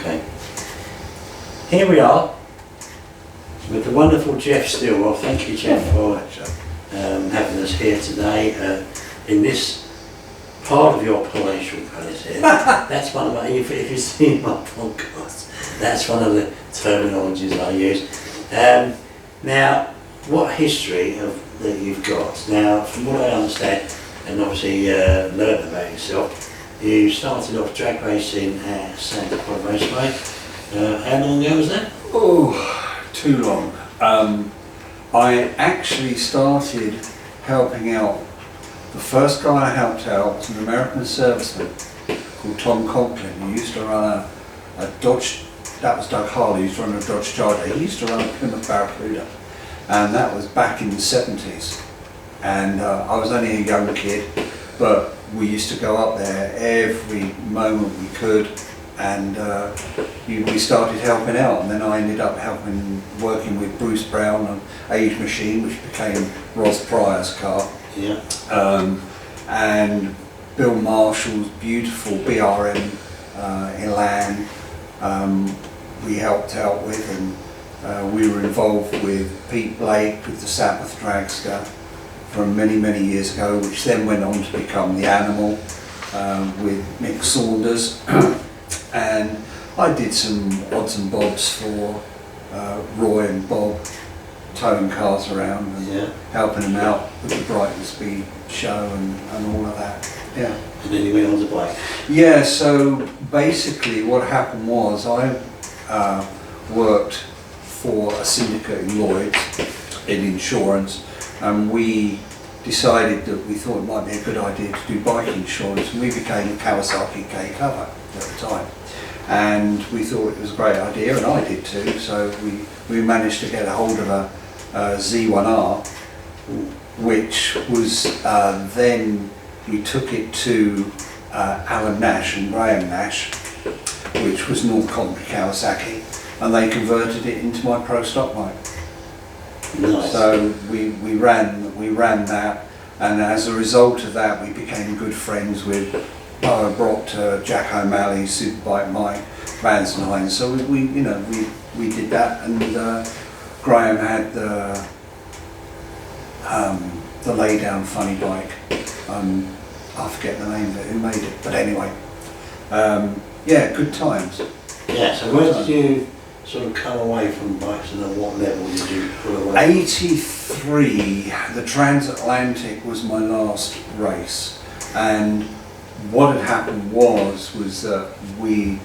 Okay. Here we are with the wonderful Geoff Stilwell. Thank you, Geoff, for having us here today in this part of your palatial palace here. That's one of my, if you've seen my podcast, that's one of the terminologies I use. Now, what history that you've got? Now, from what I understand, and obviously learned about yourself, you started off drag racing at Santa Pod Raceway. How long ago was that? Oh, too long. I actually started helping out. The first guy I helped out was an American serviceman called Tom Conklin. He used to run a Dodge, that was Doug Harley, he used to run a Dodge Charger. He used to run a Plymouth Barracuda, and that was back in the 70s. And I was only a young kid, but we used to go up there every moment we could, and we started helping out, and then I ended up working with Bruce Brown on Age Machine, which became Ross Pryor's car. Yeah. And Bill Marshall's beautiful BRM in Land we helped out with, and we were involved with Pete Blake with the Sabbath Dragster from many years ago, which then went on to become The Animal with Mick Saunders. And I did some odds and bobs for Roy and Bob, towing cars around and helping them out with the Brighton Speed show and all of that. Yeah. And then you went on to bike? Yeah, so basically what happened was I worked for a syndicate in Lloyd's in insurance, and we decided that we thought it might be a good idea to do bike insurance, and we became a Kawasaki K cover at the time. And we thought it was a great idea, and I did too, so we managed to get a hold of a Z1R, which was then we took it to Alan Nash and Graham Nash, which was North Coventry Kawasaki, and they converted it into my pro stock bike. Nice. So we ran that, and as a result of that, we became good friends with Boa Proctor, Jack O'Malley, Superbike Mike, Vans and Hines. So we did that, and Graham had the lay down funny bike. I forget the name of it, who made it, but anyway, yeah, good times. Yeah, so where did you sort of come away from bikes, and at what level did you pull away? 83, the Transatlantic was my last race, and what had happened was that we,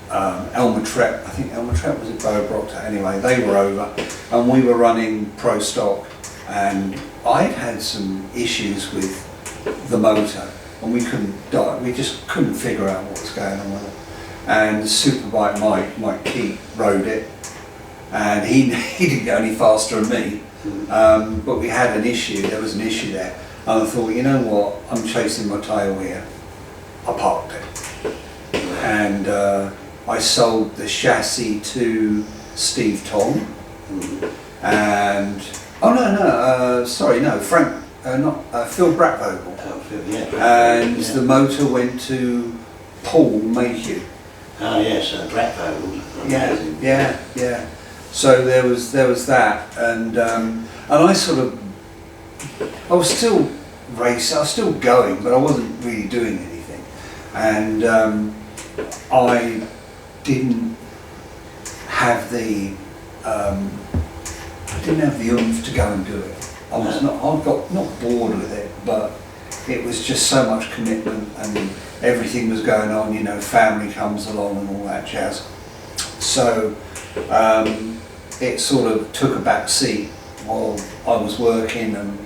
Elmer Trepp, I think Elmer Trepp was at Boa Proctor anyway, they were over, and we were running pro stock, and I'd had some issues with the motor, and we just couldn't figure out what was going on with it. And Superbike Mike Keat rode it, and he didn't go any faster than me, but we had an issue, there was an issue there, and I thought, you know what, I'm chasing my tail here. I parked it, and I sold the chassis to Steve Tong, and Frank, Phil Brattvogel, and the motor went to Paul Mayhew. Oh yes, Brattvogel. Yeah. So there was that, and I was still racing, I was still going, but I wasn't really doing anything. And I didn't have the oomph to go and do it. I got not bored with it, but it was just so much commitment, and everything was going on. You know, family comes along and all that jazz. So it sort of took a back seat while I was working and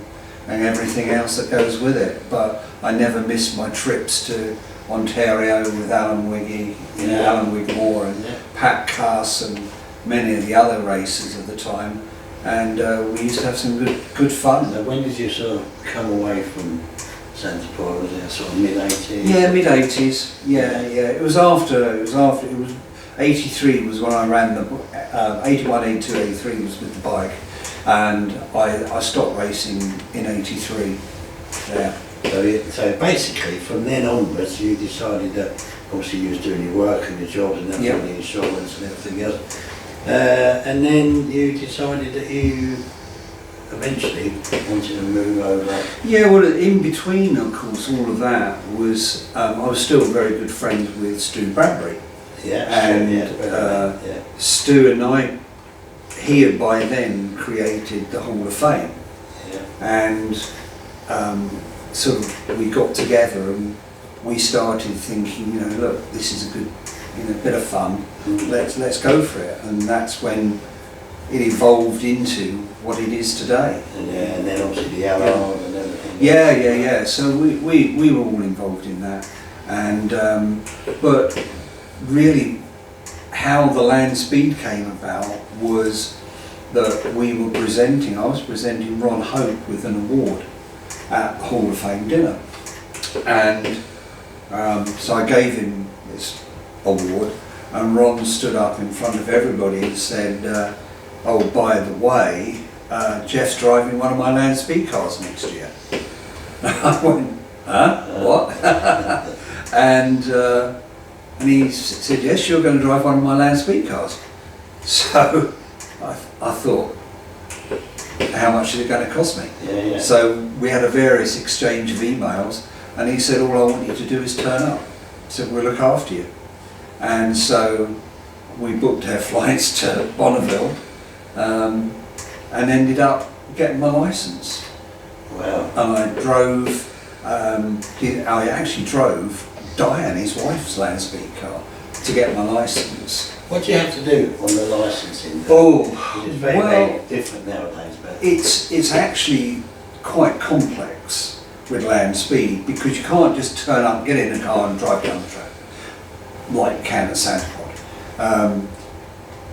everything else that goes with it. But I never missed my trips to Ontario with Alan Wiggy, Alan Wigmore and Pat Cass and many of the other racers of the time, and we used to have some good fun. Now, when did you sort of come away from Santa Pod? Was it sort of mid-80s? Yeah, mid-80s. Yeah. It was after. It was 83 was when I ran the 81, 82, 83 was with the bike, and I stopped racing in 83. Yeah. So basically, from then onwards, you decided that obviously you was doing your work and your jobs and everything, the insurance and everything else. And then you decided that you eventually wanted to move over. Yeah, well, in between, of course, all of that was I was still very good friends with Stu Bradbury. Yeah, and Stu and I, he had by then created the Hall of Fame, and sort of we got together and we started thinking, you know, look, this is a good, you know, bit of fun. Let's go for it, and that's when it evolved into what it is today. And then obviously the alarm and everything. Yeah. So we were all involved in that, and but really, how the Landspeed came about was that I was presenting Ron Hope with an award at Hall of Fame dinner, and so I gave him this award, and Ron stood up in front of everybody and said, oh, by the way, Geoff's driving one of my Landspeed cars next year. I went, huh? What? And he said, yes, you're going to drive one of my Landspeed cars. So I thought, how much is it going to cost me? So we had a various exchange of emails, and he said, all I want you to do is turn up. So we'll look after you. And so we booked our flights to Bonneville, and ended up getting my licence. Wow. And I drove, I actually drove Diane, his wife's Landspeed car, to get my licence. What do you have to do on the licensing? Oh, it's very different nowadays. But it's actually quite complex with Landspeed, because you can't just turn up, get in a car and drive down the track like you can at Santa Pod.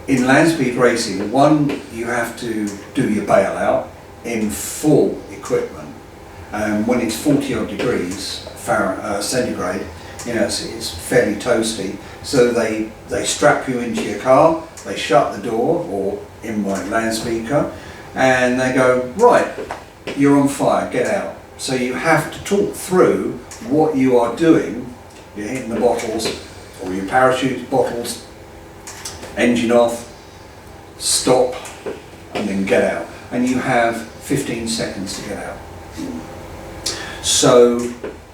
In Landspeed racing, one, you have to do your bailout in full equipment. When it's 40 odd degrees centigrade, you know, it's fairly toasty. So they strap you into your car, they shut the door, or in my Landspeed car, and they go, right, you're on fire, get out. So you have to talk through what you are doing. You're hitting the bottles, or your parachute bottles, engine off, stop, and then get out. And you have 15 seconds to get out. So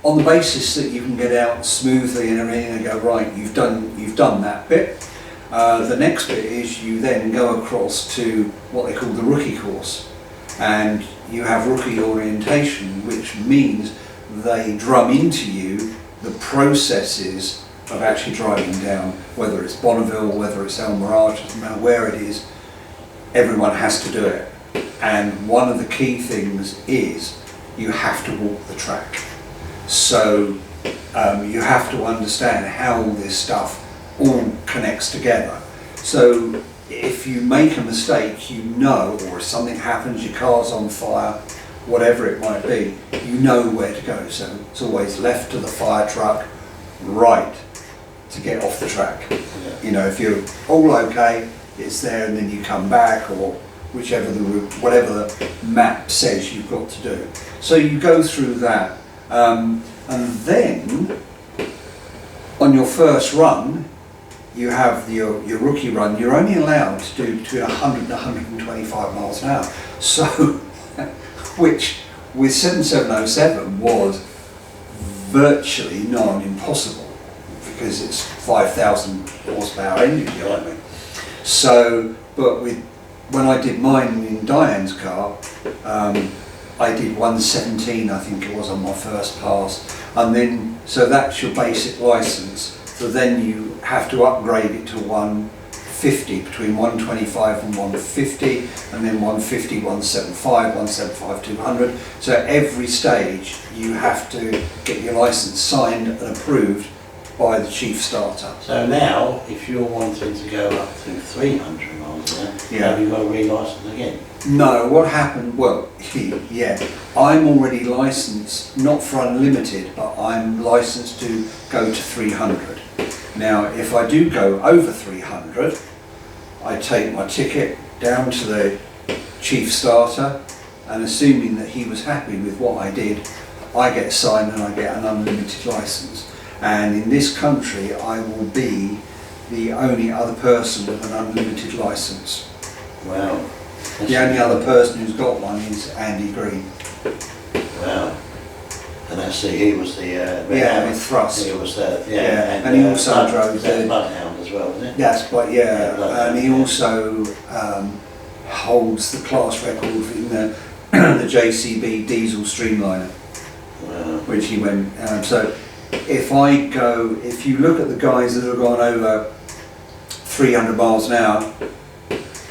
on the basis that you can get out smoothly and everything, and go, right, you've done that bit. The next bit is you then go across to what they call the rookie course, and you have rookie orientation, which means they drum into you the processes of actually driving down, whether it's Bonneville, whether it's El Mirage, doesn't matter where it is, everyone has to do it. And one of the key things is you have to walk the track. So you have to understand how all this stuff all connects together. So if you make a mistake, you know, or if something happens, your car's on fire, whatever it might be, you know where to go. So it's always left to the fire truck, right to get off the track. You know, if you're all okay, it's there, and then you come back, or whichever the route, whatever the map says you've got to do. So you go through that, and then on your first run, you have your rookie run. You're only allowed to do between 100 and 125 miles an hour. So, which with 7707 was virtually non-impossible, because it's 5,000 horsepower engine, you know what I mean? So, but when I did mine in Diane's car, I did 117, I think it was, on my first pass, and then, so that's your basic license. So then you have to upgrade it to 150, between 125 and 150, and then 150, 175, 175, 200. So every stage you have to get your license signed and approved by the chief starter. So now, if you're wanting to go up to 300 miles an hour, have you got to re-license again? No, what happened, well, yeah, I'm already licensed, not for unlimited, but I'm licensed to go to 300. Now, if I do go over 300, I take my ticket down to the chief starter, and assuming that he was happy with what I did, I get signed and I get an unlimited license. And in this country, I will be the only other person with an unlimited license. Wow. The only other person who's got one is Andy Green. Wow. And that's he was the with Thrust. He was the and he also drove the Bloodhound as well, wasn't it? Yes, but Yeah, and he also holds the class record in the the JCB diesel streamliner, which he went. So if you look at the guys that have gone over 300 miles an hour,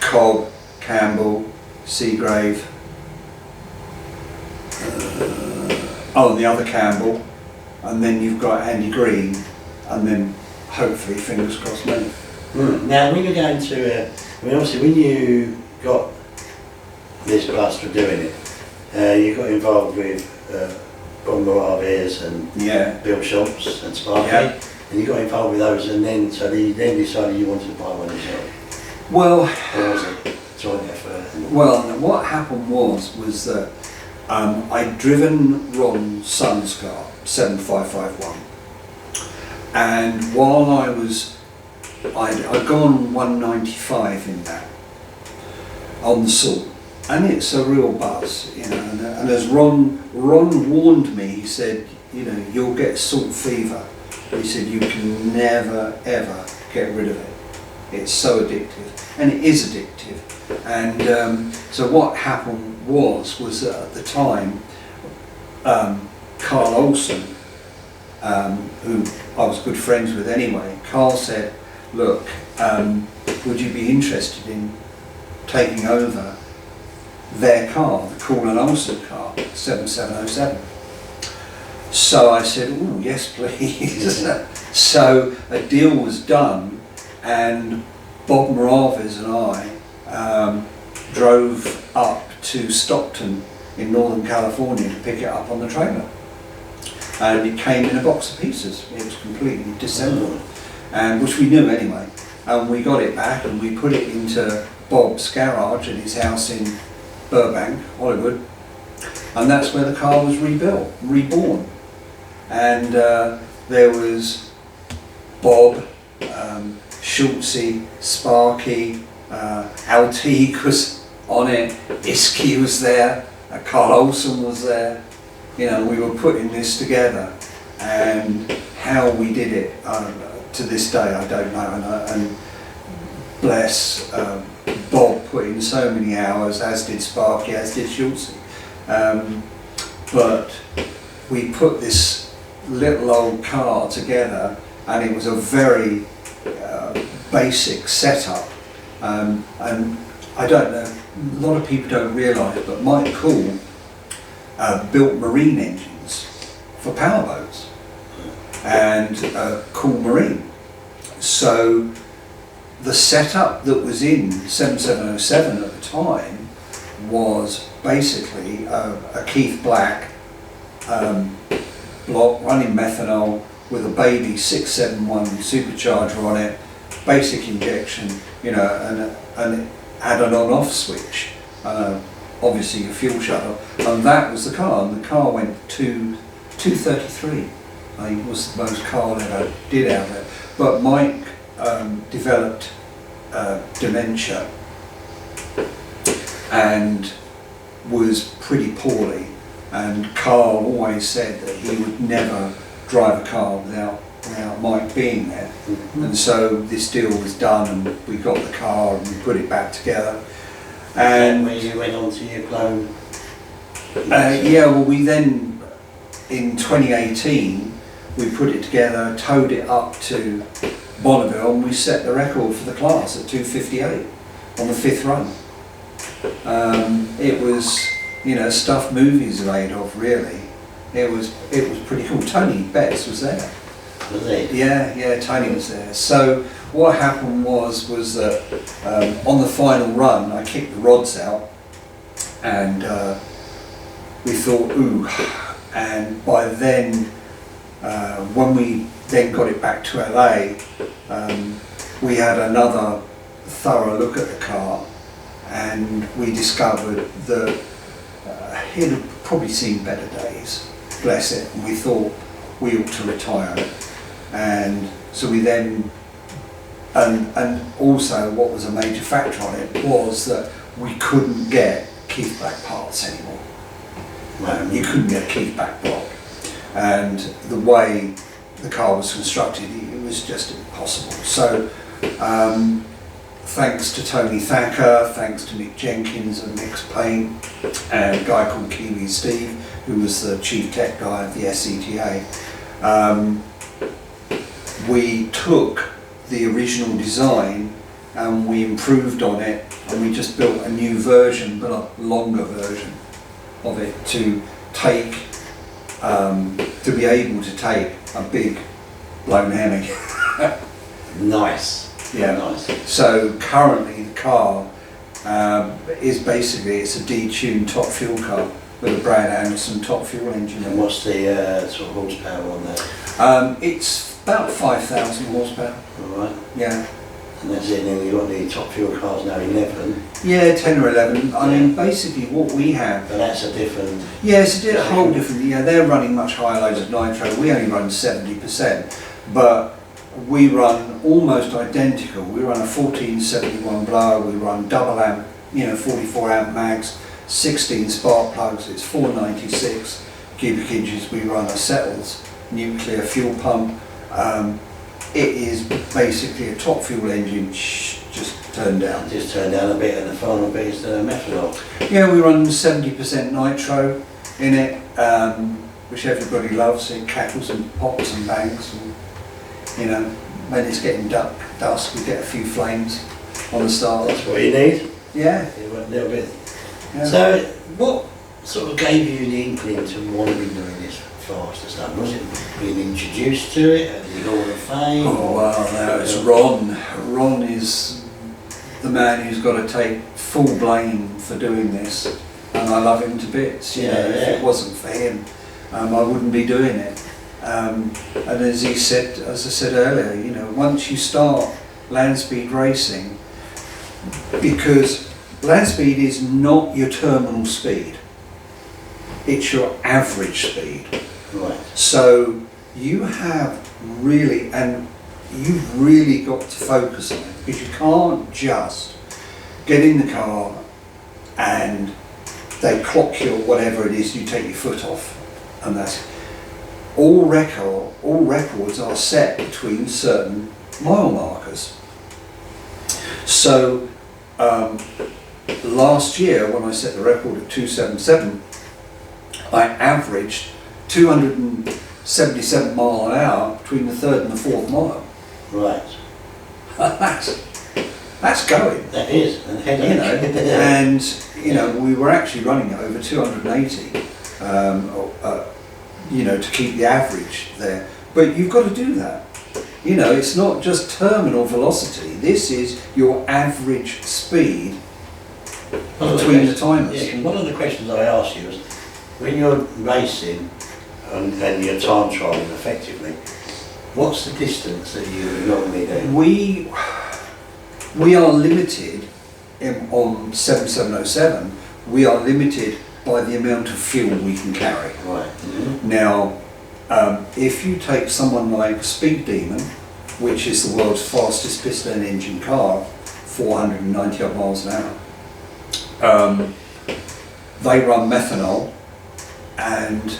Cobb, Campbell, Seagrave, and the other Campbell, and then you've got Andy Green, and then hopefully, fingers crossed, me. Now, when you're going to, obviously when you got this bus for doing it, you got involved with Bob Moraviers and Bill Schultz and Sparky, and you got involved with those, and then you decided you wanted to buy one yourself. Well, or was it joint effort? Well, what happened was that I'd driven Ron's Sunscar 7551, and while I'd gone 195 in that on the salt, and it's a real buzz, and as Ron warned me, he said, you'll get salt fever. He said you can never ever get rid of it. It's so addictive, and it is addictive. And so what happened was that at the time, Carl Olson, who I was good friends with anyway, Carl said, look, would you be interested in taking over their car, the Cool and Olson car, 7707? So I said, oh yes please. So a deal was done, and Bob Moraviers and I drove up to Stockton in Northern California to pick it up on the trailer. And it came in a box of pieces. It was completely disassembled, and which we knew anyway. And we got it back and we put it into Bob's garage at his house in Burbank, Hollywood. And that's where the car was reborn. And there was Bob, Schultzy, Sparky, Altique was on it, Iski was there, Carl Olson was there. We were putting this together, and how we did it to this day I don't know. And bless Bob put in so many hours, as did Sparky, as did Schultzy. But we put this little old car together, and it was a very basic setup, and I don't know, a lot of people don't realise, but Mike Cool built marine engines for powerboats, and Cool Marine. So the setup that was in 7707 at the time was basically a Keith Black block running methanol with a baby 671 supercharger on it, basic injection, and had an on-off switch, obviously a fuel shuttle, and that was the car. And the car went to 233. I think it was the most Carl ever did out there. But Mike developed dementia and was pretty poorly, and Carl always said that he would never drive a car without Mike being there. Mm-hmm. And so this deal was done, and we got the car and we put it back together. And where you went on to your clone? We then, in 2018, we put it together, towed it up to Bonneville, and we set the record for the class at 2:58 on the 5th run. It was, stuff movies are made of, really. It was pretty cool. Tony Betts was there. Was he? Yeah, Tony was there. So what happened was that on the final run, I kicked the rods out, and we thought, ooh. And by then, when we then got it back to LA, we had another thorough look at the car, and we discovered that it had probably seen better days, bless it, and we thought we ought to retire it. And so we then, and also what was a major factor on it was that we couldn't get Keith Black parts anymore. You couldn't get a Keith Black block, and the way the car was constructed, it was just impossible. So thanks to Tony Thacker, thanks to Nick Jenkins of Mix Paint, and a guy called Kiwi Steve, who was the chief tech guy of the SCTA, we took the original design and we improved on it, and we just built a new version, but a longer version of it to take, to be able to take a big blown Hemi. Nice. Yeah. Nice. So currently the car is basically, it's a detuned top fuel car with a Brad Anderson top fuel engine. And what's the sort of horsepower on that? It's about 5,000 horsepower. Alright. Yeah. And that's it, and you've got the top fuel cars now, 11. Yeah, 10 or 11. I mean, basically what we have. But that's a different... Yeah, it's a whole different, yeah, they're running much higher loads of nitro. We only run 70%, but we run almost identical. We run a 1471 blower, we run double amp, 44 amp mags, 16 spark plugs, it's 496 cubic inches. We run a Settles nuclear fuel pump. It is basically a top fuel engine, just turned down. Just turned down a bit, and the final bit is the methanol. Yeah, we run 70% nitro in it, which everybody loves. It cackles and pops and bangs, and when it's getting dusk, we get a few flames on the start. That's what you need. Yeah. A little bit. Yeah. So, what sort of gave you the inkling to want to be doing this faster stuff? Was it being introduced to it at the Hall of Fame? Oh well, no, it's Ron. Ron is the man who's got to take full blame for doing this, and I love him to bits. If it wasn't for him, I wouldn't be doing it. And as I said earlier, once you start Landspeed racing, because Landspeed is not your terminal speed, it's your average speed. Right. So you have really, and you've really got to focus on it, because you can't just get in the car and they clock you or whatever it is, you take your foot off, and that's all records are set between certain mile markers. So last year when I set the record at 277, I averaged 277 mile an hour between the third and the fourth mile. Right. That's going. That is, and headache. And we were actually running at over 280, to keep the average there. But you've got to do that. It's not just terminal velocity. This is your average speed between the timers. Yeah, one of the questions I asked you was, when you're racing and you're time trialing effectively, what's the distance that you normally do? We are limited on 7707. We are limited by the amount of fuel we can carry. Right. Mm-hmm. Now, if you take someone like Speed Demon, which is the world's fastest piston engine car, 490 odd miles an hour, they run methanol, and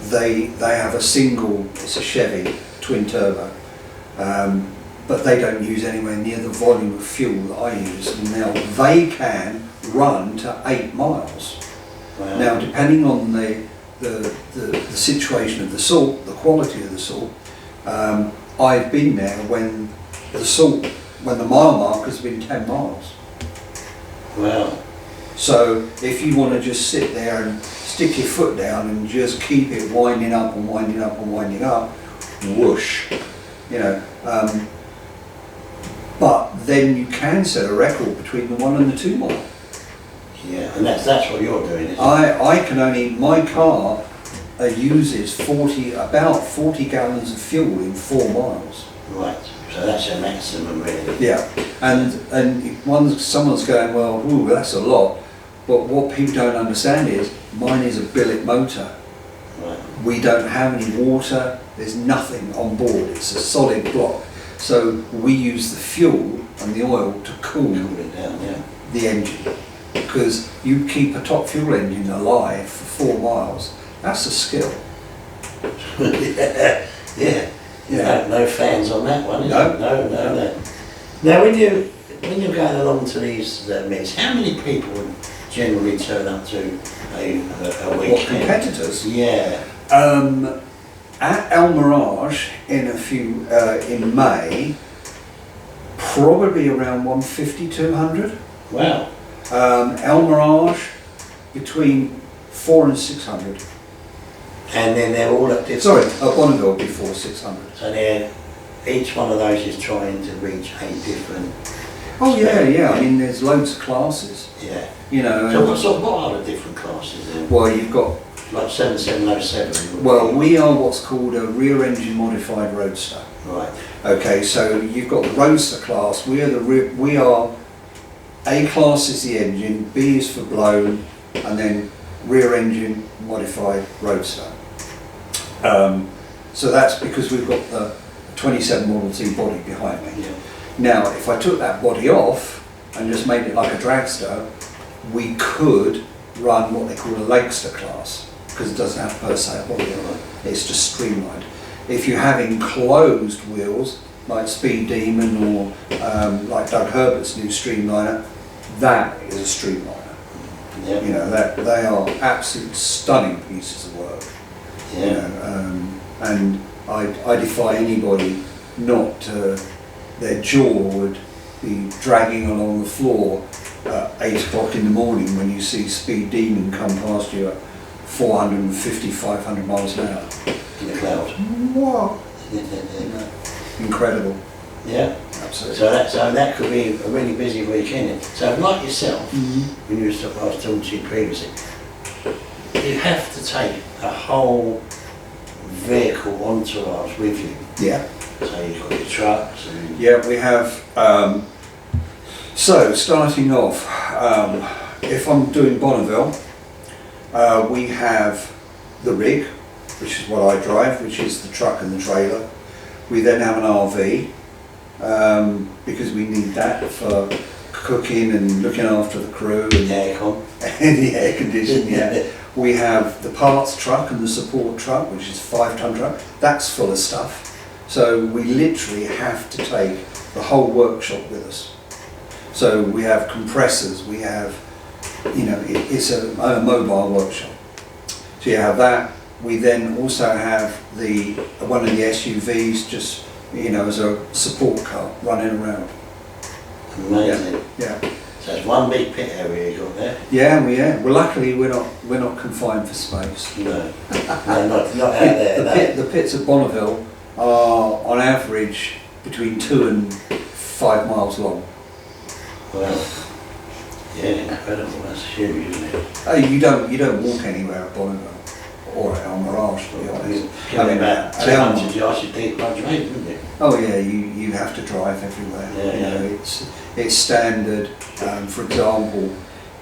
they have a single, it's a Chevy twin turbo, but they don't use anywhere near the volume of fuel that I use. Now they can run to 8 miles. Wow. Now, depending on the situation of the salt, the quality of the salt, I've been there when the mile marker's been 10 miles. Wow. So if you want to just sit there and stick your foot down and just keep it winding up and winding up and winding up, whoosh, but then you can set a record between the 1 and the 2 mile. Yeah, and that's what you're doing, isn't it? My car uses about 40 gallons of fuel in 4 miles. Right, so that's your maximum really. Yeah, and someone's going, well, ooh, that's a lot, but what people don't understand is mine is a billet motor. Right. We don't have any water, there's nothing on board, it's a solid block. So we use the fuel and the oil to cool it down, yeah. the engine. Because you keep a top fuel engine alive for 4 miles, that's a skill. Yeah. No fans on that one, is No. it? No. Now, when you're going along to these meets, how many people would generally turn up to a weekend? What, competitors? Yeah. At El Mirage in May, probably around 150, 200. Wow. El Mirage between 400 and 600. And then they're all at different... Sorry, at Bonneville before 600. So each one of those is trying to reach a different... Oh yeah. I mean, there's loads of classes. Yeah. You know. So what are the different classes then? Well, you've got... Like 7707? Well, we are what's called a rear engine modified Roadster. Right. Okay, so you've got the Roadster class. We are A class is the engine, B is for blown, and then rear engine modified Roadster. So that's because we've got the 27 Model T body behind me. Yeah. Now, if I took that body off and just made it like a dragster, we could run what they call a Lakester class, because it doesn't have per se a body on it, it's just streamlined. If you have enclosed wheels, like Speed Demon or like Doug Herbert's new Streamliner, that is a Streamliner. Yeah. You know, that they are absolute stunning pieces of work. Yeah. You know, and I defy anybody not to, their jaw would be dragging along the floor at 8 o'clock in the morning when you see Speed Demon come past you at 450, 500 miles an hour. In the cloud. What? Yeah. Incredible. Yeah. Absolutely. So that could be a really busy weekend. So like yourself, when you I was talking to you previously, you have to take a whole vehicle entourage with you. Yeah. So you've got your trucks and... Yeah, we have, so starting off, if I'm doing Bonneville, we have the rig, which is what I drive, which is the truck and the trailer. We then have an RV, because we need that for cooking and looking after the crew and aircon. and the air conditioning. Yeah. We have the parts truck and the support truck, which is a 5-ton truck. That's full of stuff. So we literally have to take the whole workshop with us. So we have compressors, we have, you know, it's a mobile workshop. So you have that. We then also have one of the SUVs just, you know, as a support car running around. Amazing. Yeah. So it's one big pit area you got there. Yeah. Well, luckily we're not confined for space. No, not out there. The pits at Bonneville are on average between 2 and 5 miles long. Wow. Yeah, incredible. That's huge, isn't it? You don't walk anywhere at Bonneville or at El Mirage, to be honest. I mean, about 200 yards of deep road, wouldn't you? Oh yeah, you have to drive everywhere. Yeah, you know, it's standard. For example,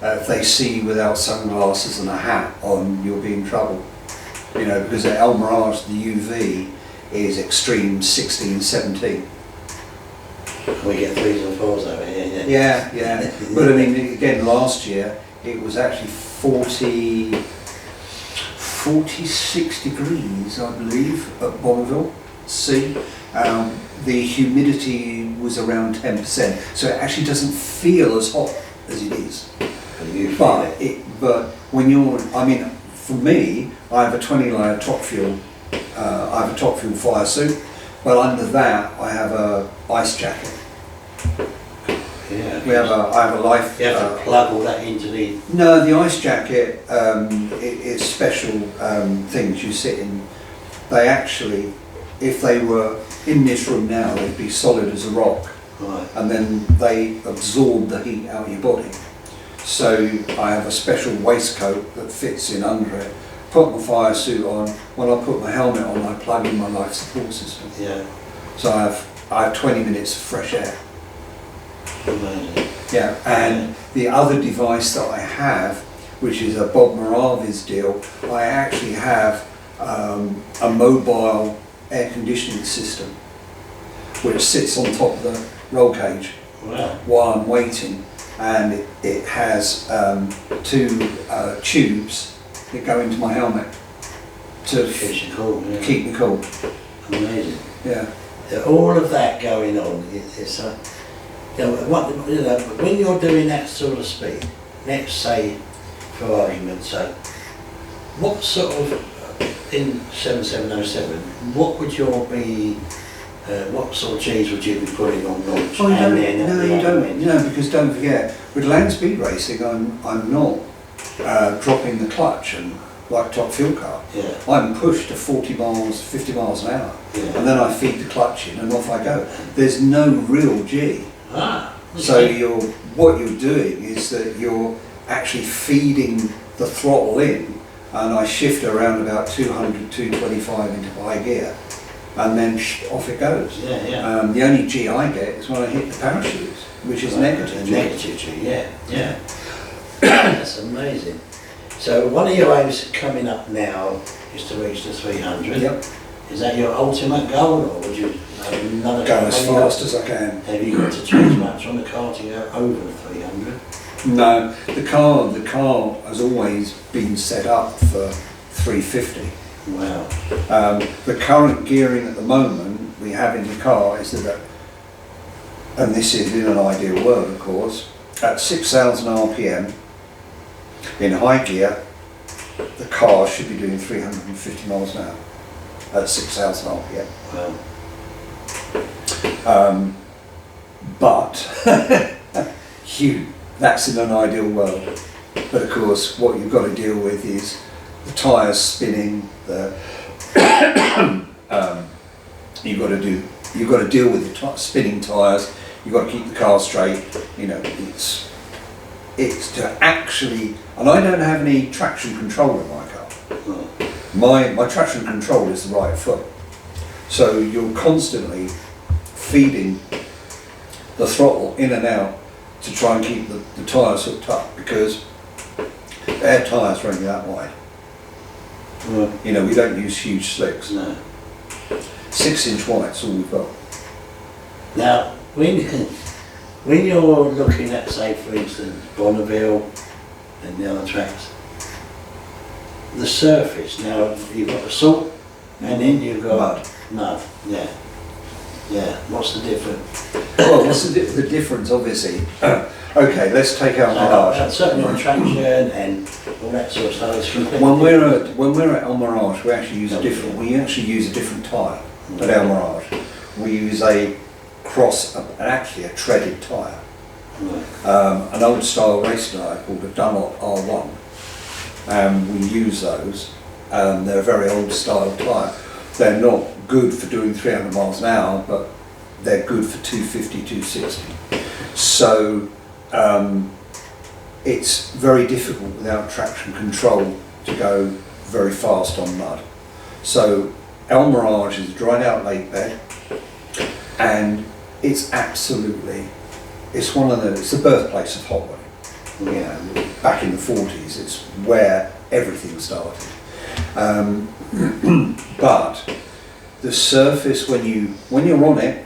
if they see you without sunglasses and a hat on, you'll be in trouble. You know, because at El Mirage the UV is extreme 16, 17. We get 3s and 4s over here. Yeah. But I mean, again, last year it was actually 46 degrees, I believe, at Bonneville C. The humidity was around 10%, so it actually doesn't feel as hot as it is. But when you're, I mean, for me, I have a 20-layer top fuel. I have a top fuel fire suit, but under that I have a ice jacket. Yeah. I have a life. You have to plug all that into the... No, the ice jacket is special things you sit in. They actually, if they were in this room now, they'd be solid as a rock. Right. And then they absorb the heat out of your body. So I have a special waistcoat that fits in under it. Put my fire suit on. When I put my helmet on, I plug in my life support system. Yeah. So I have 20 minutes of fresh air. Amazing. Yeah, and the other device that I have, which is a Bob Moravi's deal, I actually have a mobile air conditioning system which sits on top of the roll cage while I'm waiting, and it has 2 tubes that go into my helmet to keep me cool. Amazing. Yeah. All of that going on, it's when you're doing that sort of speed, let's say, for argument's sake, what sort of, in 7707, what would your be, what sort of G's would you be putting on launch? Oh, you don't, because don't forget, with Landspeed racing, I'm not dropping the clutch and like top fuel car. Yeah. I'm pushed to 40 miles, 50 miles an hour, Yeah. and then I feed the clutch in and off I go. There's no real G. Okay. So what you're doing is that you're actually feeding the throttle in, and I shift around about 200, 225 into high gear, and then off it goes. Yeah. The only G I get is when I hit the parachutes, which is negative G. Negative G, yeah. That's amazing. So one of your aims coming up now is to reach the 300. Yep. Is that your ultimate goal, or would you have another Go as fast as I can. Have you got to change much on the car to go over the 300? No, the car has always been set up for 350. Wow. The current gearing at the moment we have in the car is that, and this is in an ideal world of course, at 6,000 RPM in high gear, the car should be doing 350 miles an hour at 6,000 RPM. Wow. But that's in an ideal world. But of course, what you've got to deal with is the tyres spinning. You've got to deal with the spinning tyres. You've got to keep the car straight. You know, it's to actually. And I don't have any traction control in my car. My traction control is the right foot. So you're constantly feeding the throttle in and out to try and keep the tyres hooked up, because air tyres are only that wide. You know, we don't use huge slicks. No. 6-inch wide's all we've got. Now, when you're looking at, say, for instance, Bonneville and the other tracks, the surface, now you've got the salt and then you've got mud. Yeah. What's the difference? Well, what's the difference, obviously? Okay, let's take out Mirage. Certainly on traction and all that sort of stuff. It's completely When we're at El Mirage, we actually use a different tyre at El Mirage. We use an actually a treaded tyre. An old style race tyre called a Dunlop R1. We use those. They're a very old style tyre. They're not good for doing 300 miles an hour, but they're good for 250, 260. So it's very difficult without traction control to go very fast on mud. So El Mirage is a dried out lake bed, and it's the birthplace of hot rod. You know, back in the 40s, it's where everything started. But the surface, when you're on it,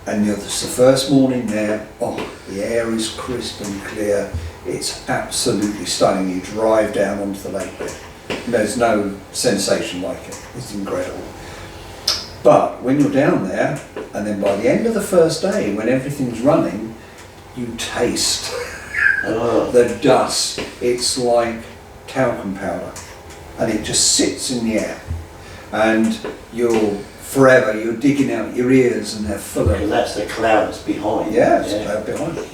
and it's the first morning there, the air is crisp and clear. It's absolutely stunning. You drive down onto the lake bed. There's no sensation like it. It's incredible. But when you're down there, and then by the end of the first day, when everything's running, you taste the dust. It's like talcum powder, and it just sits in the air, and you're digging out your ears, and they're full of. Because that's the cloud that's behind. Yeah, it's the cloud behind it.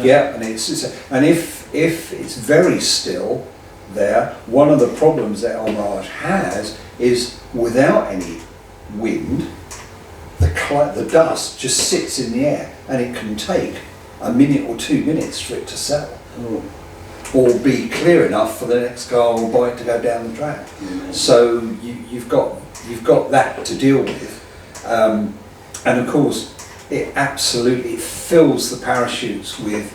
Yeah, and and if it's very still there, one of the problems that El Mirage has is without any wind, the dust just sits in the air, and it can take a minute or 2 minutes for it to settle, or be clear enough for the next car or bike to go down the track. So you've got that to deal with, and of course it absolutely fills the parachutes with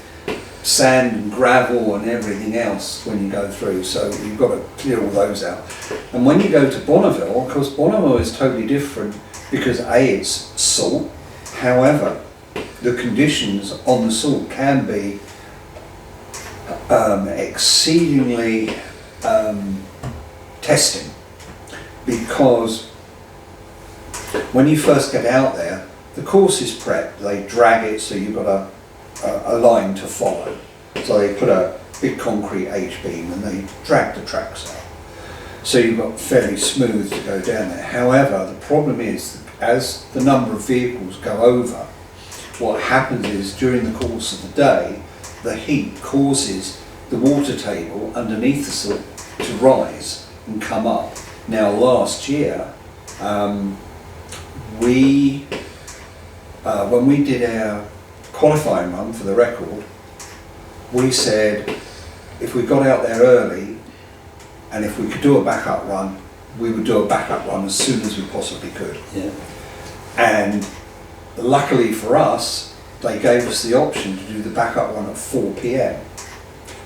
sand and gravel and everything else when you go through, so you've got to clear all those out. And when you go to Bonneville, of course Bonneville is totally different because A, it's salt, however the conditions on the salt can be exceedingly testing, because when you first get out there, the course is prepped, they drag it so you've got a line to follow. So they put a big concrete H-beam and they drag the tracks out. So you've got fairly smooth to go down there. However, the problem is, as the number of vehicles go over, what happens is during the course of the day, the heat causes the water table underneath the salt to rise and come up. Now last year, when we did our qualifying run for the record, we said if we got out there early and if we could do a backup run, we would do a backup run as soon as we possibly could. Yeah. And luckily for us, they gave us the option to do the backup run at 4 p.m.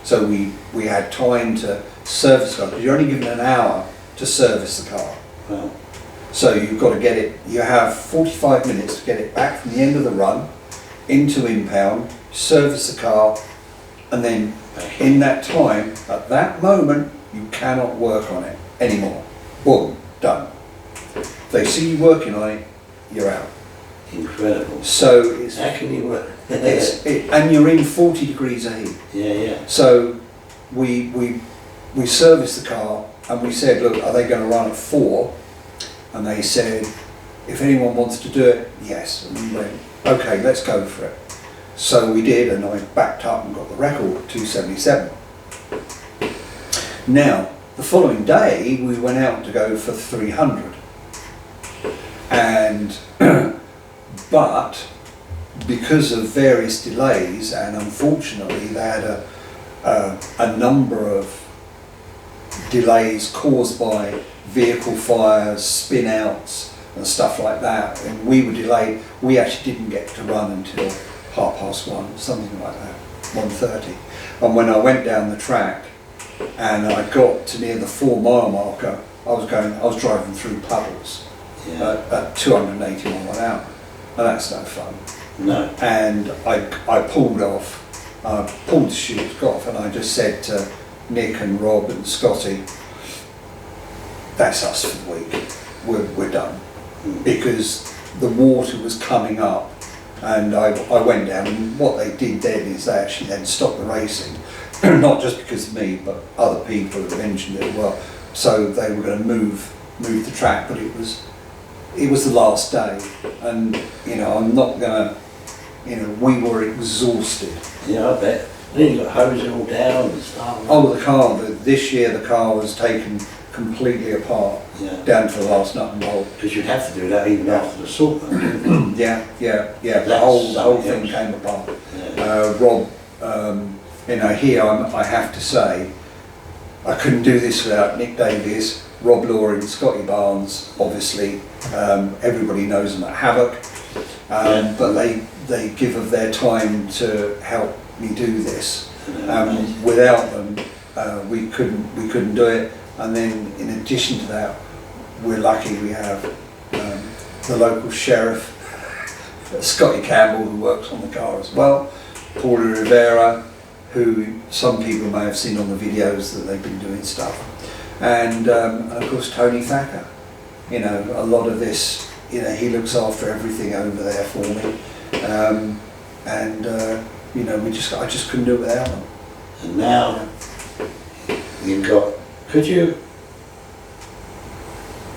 So we had time to service the car, because you're only given an hour to service the car. Wow. So you've got to get it, you have 45 minutes to get it back from the end of the run into impound, service the car, and then in that time, at that moment, you cannot work on it anymore. Boom, done. If they see you working on it, you're out. Incredible. So it's, how can you work? and you're in 40 degrees of heat. Yeah, yeah. So we serviced the car and we said, look, are they going to run at 4? And they said, if anyone wants to do it, yes. And we went, okay, let's go for it. So we did, and I backed up and got the record at 277. Now, the following day, we went out to go for 300. And, but because of various delays, and unfortunately they had a number of delays caused by vehicle fires, spin outs and stuff like that, and we were delayed. We actually didn't get to run until 1:30, something like that, 1:30. And when I went down the track and I got to near the 4 mile marker, I was driving through puddles at 280 miles an hour, and that's no fun. No. And I pulled off, pulled the shoes off, and I just said to Nick and Rob and Scotty, that's us for the week, we're done. Because the water was coming up, and I went down, and what they did then is they actually then stopped the racing, not just because of me, but other people have mentioned it as well. So they were going to move the track, but it was the last day, and I'm not going to, we were exhausted. Yeah, I bet. And then you got hoses all down and stuff. Oh, the car, this year the car was taken completely apart, down to the last nut and bolt. Because you'd have to do that even after the salt. Yeah. The whole thing came apart. Yeah. Rob, here I have to say, I couldn't do this without Nick Davies, Rob Loring, Scotty Barnes, obviously. Everybody knows them at Havoc, but they give of their time to help me do this. Without them, we couldn't do it. And then in addition to that, we're lucky we have the local sheriff, Scotty Campbell, who works on the car as well, Paula Rivera, who some people may have seen on the videos that they've been doing stuff, and of course Tony Thacker. A lot of this, he looks after everything over there for me, I just couldn't do it without them. And now you've got, could you,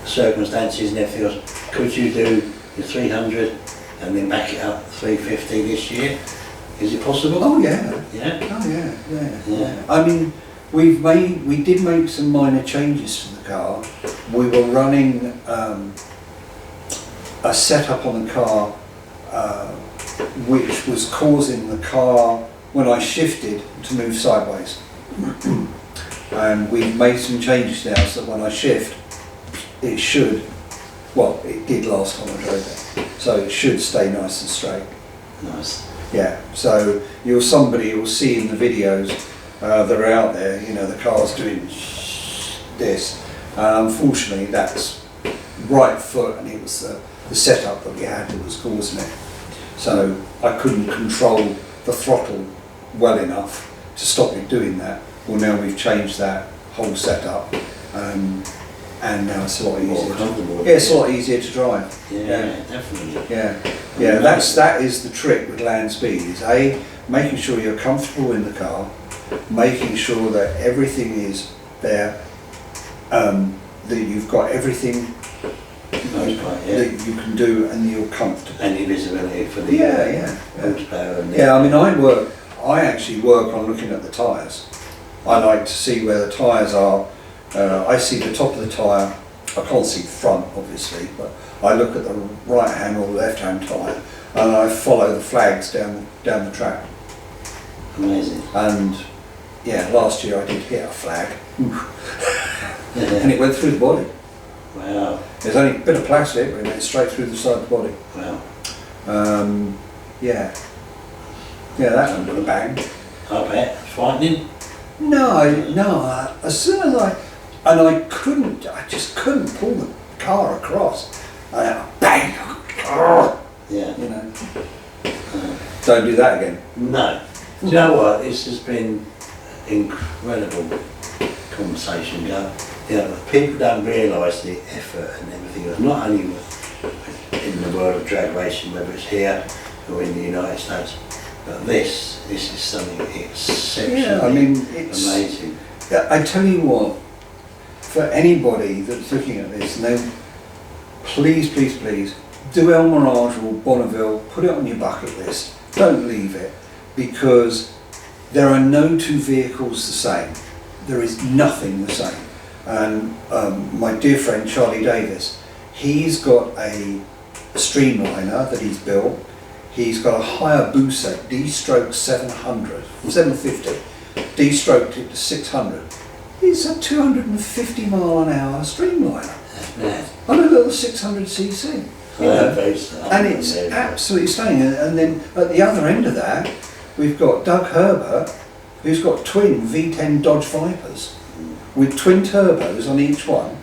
circumstances and everything else, could you do the 300 and then back it up 350 this year? Is it possible? Oh yeah. Yeah? Oh yeah. I mean, we did make some minor changes to the car. We were running a setup on the car which was causing the car, when I shifted, to move sideways. And we've made some changes now so that when I shift, it did last time I drove it, so it should stay nice and straight. Nice. Yeah, so somebody will see in the videos that are out there, you know, the car's doing this. Unfortunately, that's right foot, and it was the setup that we had that was causing it. So I couldn't control the throttle well enough to stop it doing that. Well, now we've changed that whole setup, and now it's a lot easier. Yeah, it's a lot easier to drive. Yeah, definitely. Yeah. That is the trick with Landspeed. Is making sure you're comfortable in the car, making sure that everything is there, that you've got everything that you can do, and you're comfortable. And your visibility for the horsepower. I actually work on looking at the tyres. I like to see where the tyres are. I see the top of the tyre. I can't see the front, obviously, but I look at the right hand or left hand tyre, and I follow the flags down the track. Amazing. And yeah, last year I did hit a flag, and it went through the body. Wow. There's only a bit of plastic, but it went straight through the side of the body. Wow. Yeah, that one did a bang. I bet. Frightening? No. As soon as I just couldn't pull the car across. Bang! Yeah. You know. Don't do that again. No. Do you know what? This has been incredible conversation. You know, people don't realise the effort and everything. Not only in the world of drag racing, whether it's here or in the United States, but this is something exceptionally it's amazing. Yeah, I tell you what, for anybody that's looking at this, please do El Mirage or Bonneville, put it on your bucket list. Don't leave it, because there are no two vehicles the same. There is nothing the same. And my dear friend Charlie Davis, he's got a streamliner that he's built. He's got a Hayabusa D-stroke 750, D-stroked it to 600. It's a 250 mile an hour streamliner. That's mad. On a little 600cc. And it's absolutely stunning. And then at the other end of that, we've got Doug Herbert, who's got twin V10 Dodge Vipers with twin turbos on each one,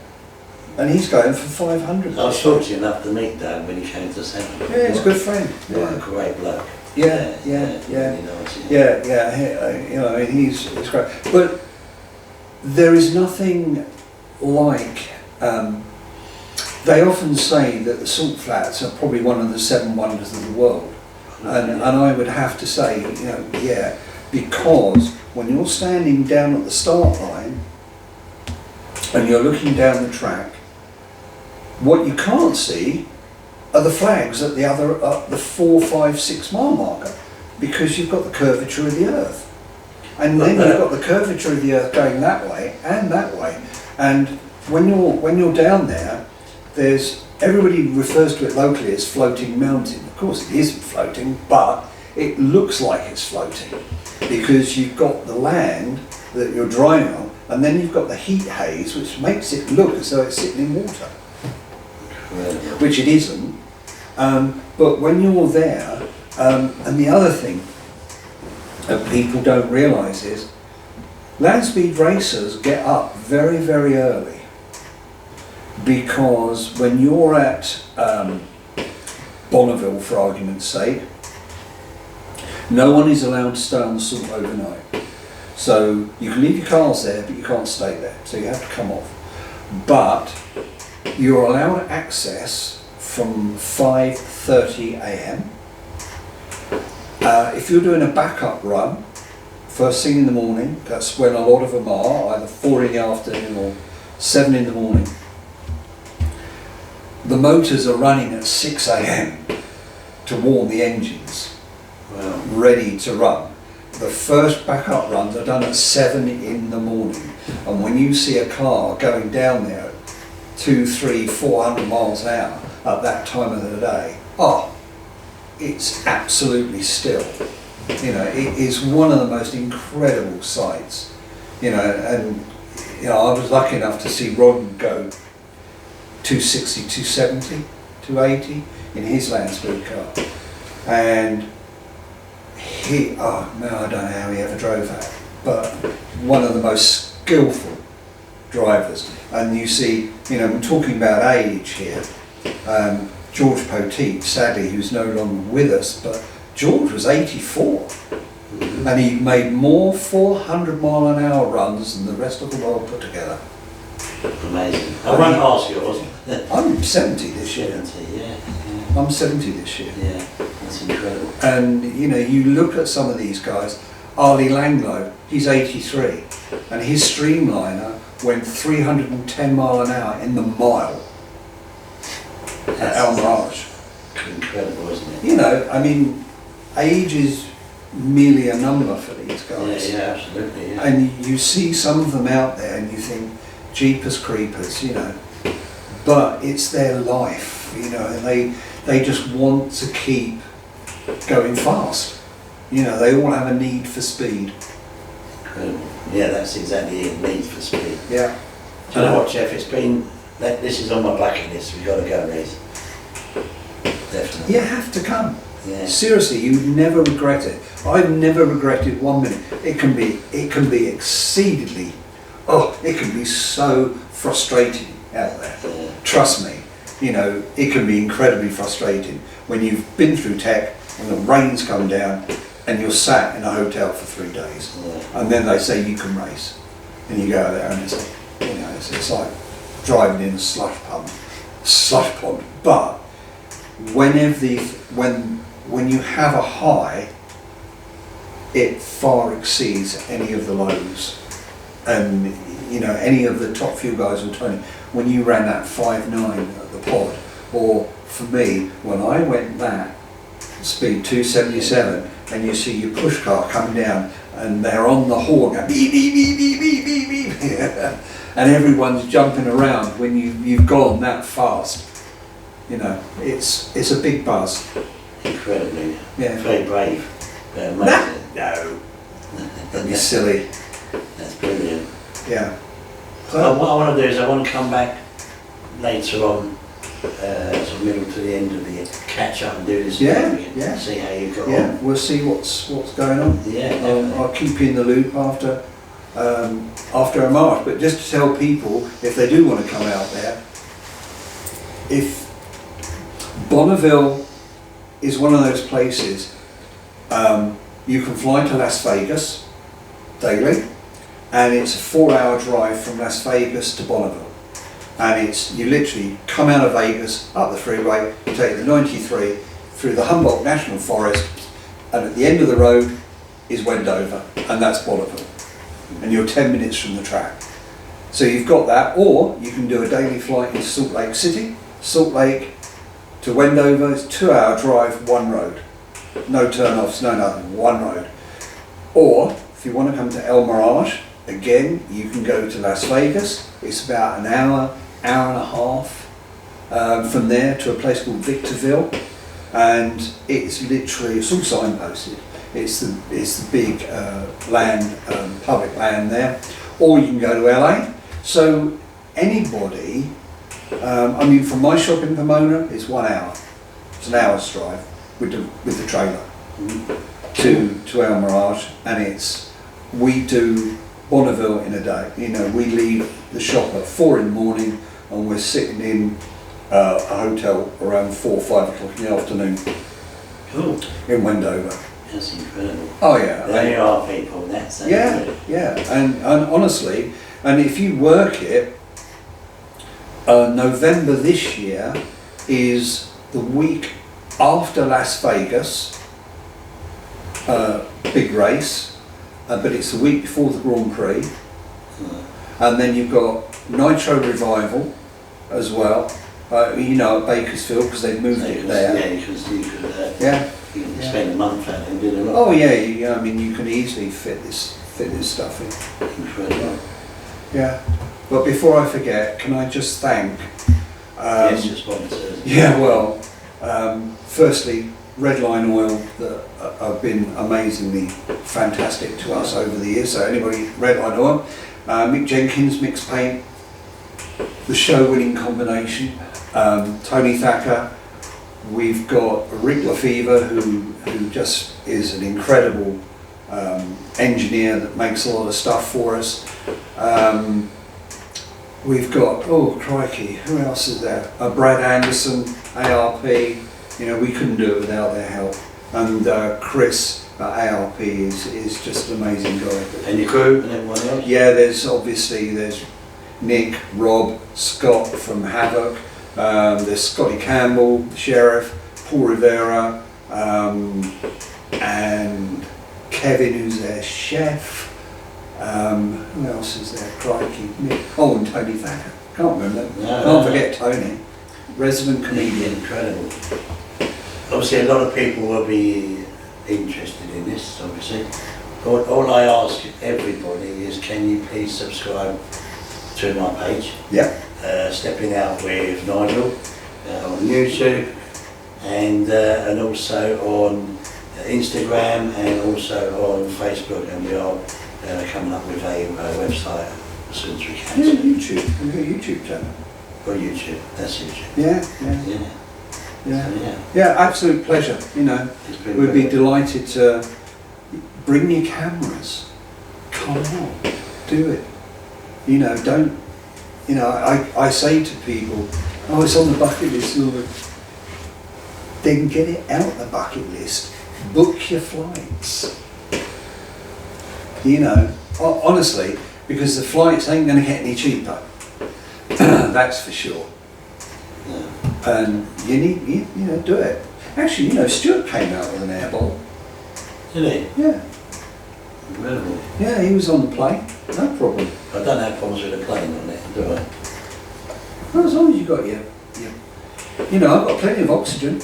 and he's going for 500. I was fortunate enough to meet Doug when he came to Central. Yeah, he's a good friend. What a great bloke. Yeah. Really nice, You know, he's great. But there is nothing like. They often say that the salt flats are probably one of the 7 wonders of the world, and I would have to say, because when you're standing down at the start line and you're looking down the track, what you can't see are the flags at the 4, 5, 6 mile marker, because you've got the curvature of the earth, and then you've got the curvature of the earth going that way and that way. And when you're down there, everybody refers to it locally as floating mountain. Of course, it isn't floating, but it looks like it's floating, because you've got the land that you're driving on, and then you've got the heat haze, which makes it look as though it's sitting in water, which it isn't. But when you're there, and the other thing that people don't realise is, Landspeed racers get up very, very early, because when you're at Bonneville, for argument's sake, no one is allowed to stay on the salt overnight. So you can leave your cars there, but you can't stay there, so you have to come off. But you're allowed access from 5:30 a.m. If you're doing a backup run, first thing in the morning, that's when a lot of them are, either 4 in the afternoon or 7 in the morning. The motors are running at 6 a.m. to warm the engines, ready to run. The first backup runs are done at 7 in the morning, and when you see a car going down there 200, 300, 400 miles an hour at that time of the day, it's absolutely still. It is one of the most incredible sights. And I was lucky enough to see Rod go 260, 270, 280 in his Landspeed car, and oh no, I don't know how he ever drove that, but one of the most skillful drivers. And you see, you know, I'm talking about age here. George Poteet, sadly, who's no longer with us, but George was 84, and he made more 400-mile-an-hour runs than the rest of the world put together. Amazing. I won't ask yours. I'm 70 this year. 70, yeah. I'm 70 this year. Yeah, that's incredible. And you know, you look at some of these guys. Arlie Langlow, he's 83, and his Streamliner went 310 mile an hour in the mile at El Mirage. Incredible, isn't it? You know, I mean, age is merely a number for these guys. Yeah, absolutely. Yeah. And you see some of them out there and you think, jeepers creepers, you know. But it's their life, you know, and they just want to keep going fast. You know, they all have a need for speed. Incredible. Yeah, that's exactly it, need for speed. Yeah. Do you know what, Geoff? It's been, this is on my bucket list, we've got to go, Reese. Definitely. You have to come. Yeah. Seriously, you never regret it. I've never regretted 1 minute. It can be exceedingly, it can be so frustrating out there. Yeah. Trust me, you know, it can be incredibly frustrating when you've been through tech and the rain's come down and you're sat in a hotel for 3 days. Yeah. And then they say you can race. And you go there and it's like, you know, it's like driving in a slush pond. But when you have a high, it far exceeds any of the lows. And you know, any of the top few guys will tell you, when you ran that 5.9 at the pod, or for me, when I went that speed 277, and you see your push car come down and they're on the horn going beep beep beep beep beep beep beep and everyone's jumping around when you've gone that fast. You know, it's a big buzz. Incredibly. Yeah. Very brave. No. That'd be silly. That's brilliant. Yeah. So what I want to do is I want to come back later on, sort of middle to the end of the catch up and do this again. Yeah. See how you got Yeah, on. we'll see what's going on. Yeah. I'll keep you in the loop after a march. But just to tell people, if they do want to come out there, if Bonneville is one of those places, you can fly to Las Vegas daily, and it's a 4-hour drive from Las Vegas to Bonneville. And you literally come out of Vegas, up the freeway, you take the 93 through the Humboldt National Forest, and at the end of the road is Wendover, and that's Bonneville. And you're 10 minutes from the track. So you've got that, or you can do a daily flight into Salt Lake City. Salt Lake to Wendover is a 2-hour drive, one road. No turn-offs, no nothing, one road. Or, if you want to come to El Mirage, again, you can go to Las Vegas. It's about an hour and a half from there to a place called Victorville, and it's all signposted. It's the big public land there. Or you can go to LA. So anybody, from my shop in Pomona, it's 1 hour. It's an hour's drive with the trailer to El Mirage, and we do Bonneville in a day. You know, we leave the shop at 4 in the morning and we're sitting in a hotel around 4 or 5 o'clock in the afternoon. Cool. In Wendover. That's incredible. Oh yeah. There are people, that's Yeah, and honestly, and if you work it, November this year is the week after Las Vegas, big race, but it's the week before the Grand Prix. And then you've got Nitro Revival as well, at Bakersfield, because they've moved it there. Yeah, you could spend a month out and do it. Oh yeah, you can easily fit this stuff in. Incredible. Yeah, but before I forget, can I just thank? Yes, your sponsors. Yeah, well, firstly, Redline Oil that have been amazingly fantastic to us over the years. So anybody, Redline Oil, Mick Jenkins, Mix Paint, the show winning combination, Tony Thacker, We've got Rick Lefevre, who just is an incredible engineer that makes a lot of stuff for us. We've got, oh crikey, who else is there? Brad Anderson, ARP. You know, we couldn't do it without their help. And Chris at ARP is just an amazing guy. And your crew and everyone else? Yeah, there's Nick, Rob, Scott from Havoc. There's Scotty Campbell, the sheriff, Paul Rivera, and Kevin, who's their chef. Who else is there? Crikey. Nick. Oh, and Tony Thacker. Can't remember. Can't forget Tony. Resident comedian. Incredible. Obviously, a lot of people will be interested in this, obviously. All I ask everybody is, can you please subscribe to my page? Yeah. Stepping Out with Nigel on YouTube and also on Instagram and also on Facebook, and we are coming up with a website as soon as we can. Yeah, YouTube. We've got a YouTube channel. Or YouTube, that's YouTube. Yeah. So, Yeah, absolute pleasure. You know, we'd be delighted to bring your cameras. Come on, do it. You know, don't. You know, I say to people, oh, it's on the bucket list. Then get it out the bucket list. Book your flights. You know, honestly, because the flights ain't going to get any cheaper. That's for sure. Yeah. And you know, do it. Actually, you know, Stuart came out with an air ball. Did he? Yeah. Incredible. Yeah, he was on the plane. No problem. I don't have problems with the plane on it, do I? Well, as long as you got your you know, I've got plenty of oxygen.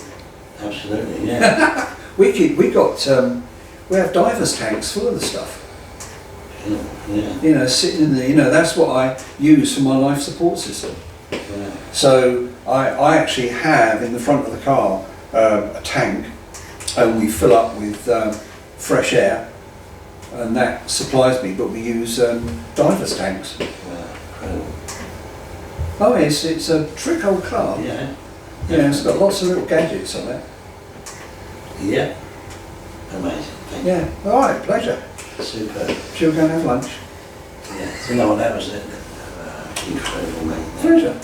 Absolutely, yeah. we have divers tanks full of the stuff. Yeah. You know, sitting in the, you know, that's what I use for my life support system. Yeah. So I actually have in the front of the car a tank, and we fill up with fresh air, and that supplies me. But we use divers tanks. Wow, incredible. Oh, it's a trick old car. Yeah. Yeah, it's got lots of little gadgets on it. Yeah. Amazing. Thank you. Yeah. All right, pleasure. Superb. Shall we go and have lunch? Yeah. So no, that was it. Incredible, mate. Pleasure.